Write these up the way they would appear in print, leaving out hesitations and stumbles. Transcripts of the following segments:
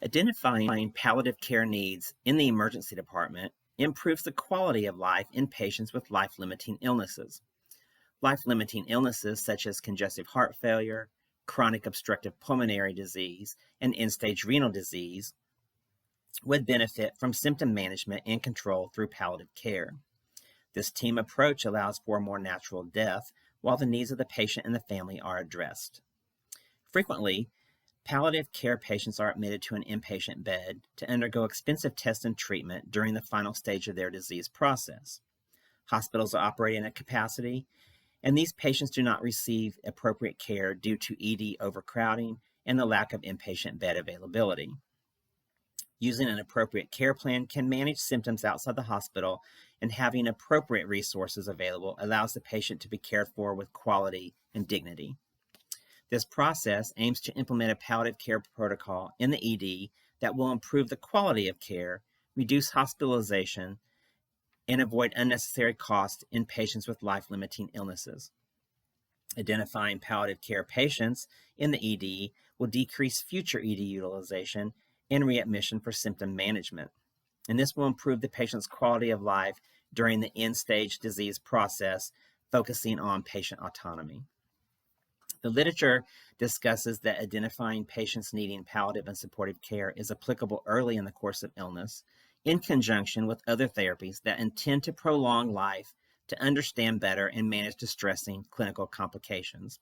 Identifying palliative care needs in the emergency department improves the quality of life in patients with life-limiting illnesses. Life-limiting illnesses such as congestive heart failure, chronic obstructive pulmonary disease, and end-stage renal disease would benefit from symptom management and control through palliative care. This team approach allows for a more natural death while the needs of the patient and the family are addressed. Frequently, palliative care patients are admitted to an inpatient bed to undergo expensive tests and treatment during the final stage of their disease process. Hospitals are operating at capacity, and these patients do not receive appropriate care due to ED overcrowding and the lack of inpatient bed availability. Using an appropriate care plan can manage symptoms outside the hospital, and having appropriate resources available allows the patient to be cared for with quality and dignity. This process aims to implement a palliative care protocol in the ED that will improve the quality of care, reduce hospitalization, and avoid unnecessary costs in patients with life-limiting illnesses. Identifying palliative care patients in the ED will decrease future ED utilization and readmission for symptom management. And this will improve the patient's quality of life during the end-stage disease process, focusing on patient autonomy. The literature discusses that identifying patients needing palliative and supportive care is applicable early in the course of illness, in conjunction with other therapies that intend to prolong life, to understand better and manage distressing clinical complications.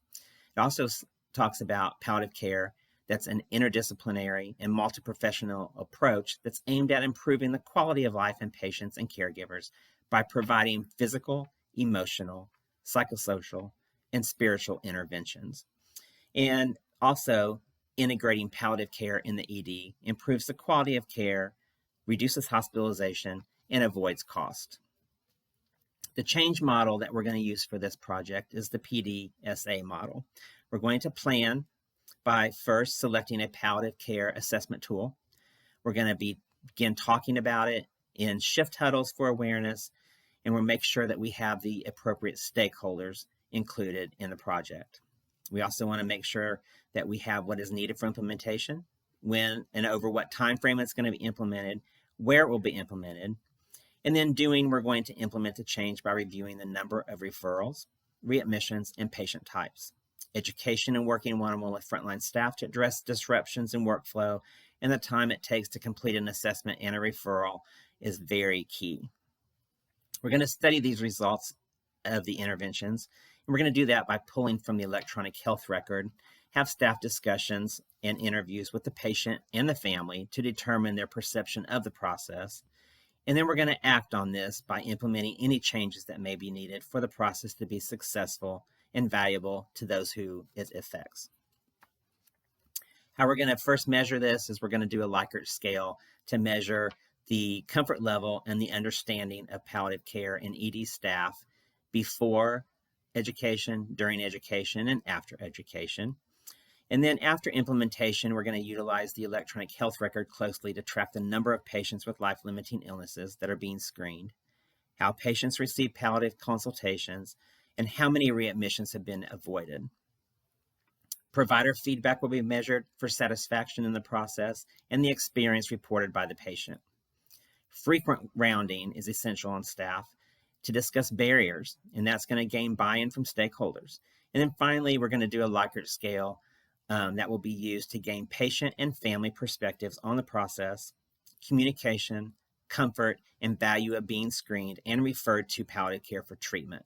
It also talks about palliative care that's an interdisciplinary and multi-professional approach that's aimed at improving the quality of life in patients and caregivers by providing physical, emotional, psychosocial, and spiritual interventions. And also, integrating palliative care in the ED improves the quality of care, reduces hospitalization, and avoids cost. The change model that we're going to use for this project is the PDSA model. We're going to plan by first selecting a palliative care assessment tool. We're going to begin talking about it in shift huddles for awareness, and we'll make sure that we have the appropriate stakeholders included in the project. We also want to make sure that we have what is needed for implementation, when and over what time frame it's going to be implemented, where it will be implemented, and then we're going to implement the change by reviewing the number of referrals, readmissions, and patient types. Education and working one-on-one with frontline staff to address disruptions in workflow and the time it takes to complete an assessment and a referral is very key. We're going to study these results of the interventions, and we're going to do that by pulling from the electronic health record, have staff discussions and interviews with the patient and the family to determine their perception of the process, and then we're going to act on this by implementing any changes that may be needed for the process to be successful and valuable to those who it affects. How we're going to first measure this is we're going to do a Likert scale to measure the comfort level and the understanding of palliative care in ED staff before education, during education, and after education. And then after implementation, we're going to utilize the electronic health record closely to track the number of patients with life-limiting illnesses that are being screened, how patients receive palliative consultations, and how many readmissions have been avoided. Provider feedback will be measured for satisfaction in the process and the experience reported by the patient. Frequent rounding is essential on staff to discuss barriers, and that's going to gain buy-in from stakeholders. And then finally, we're going to do a Likert scale that will be used to gain patient and family perspectives on the process, communication, comfort, and value of being screened and referred to palliative care for treatment.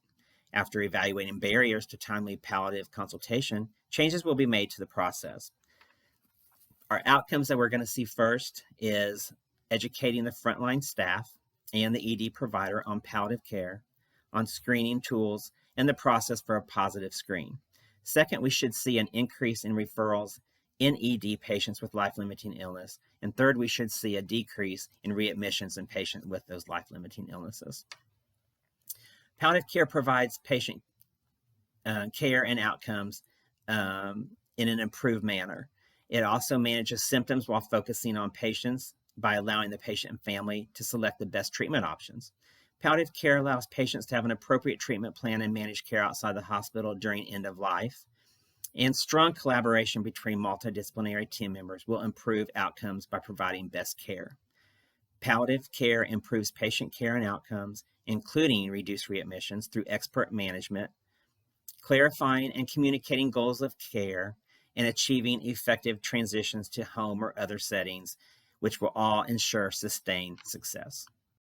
After evaluating barriers to timely palliative consultation, changes will be made to the process. Our outcomes that we're going to see first is educating the frontline staff and the ED provider on palliative care, on screening tools, and the process for a positive screen. Second, we should see an increase in referrals in ED patients with life-limiting illness. And third, we should see a decrease in readmissions in patients with those life-limiting illnesses. Palliative care provides patient care and outcomes in an improved manner. It also manages symptoms while focusing on patients by allowing the patient and family to select the best treatment options. Palliative care allows patients to have an appropriate treatment plan and manage care outside the hospital during end of life. And strong collaboration between multidisciplinary team members will improve outcomes by providing best care. Palliative care improves patient care and outcomes, including reduced readmissions through expert management, clarifying and communicating goals of care, and achieving effective transitions to home or other settings, which will all ensure sustained success.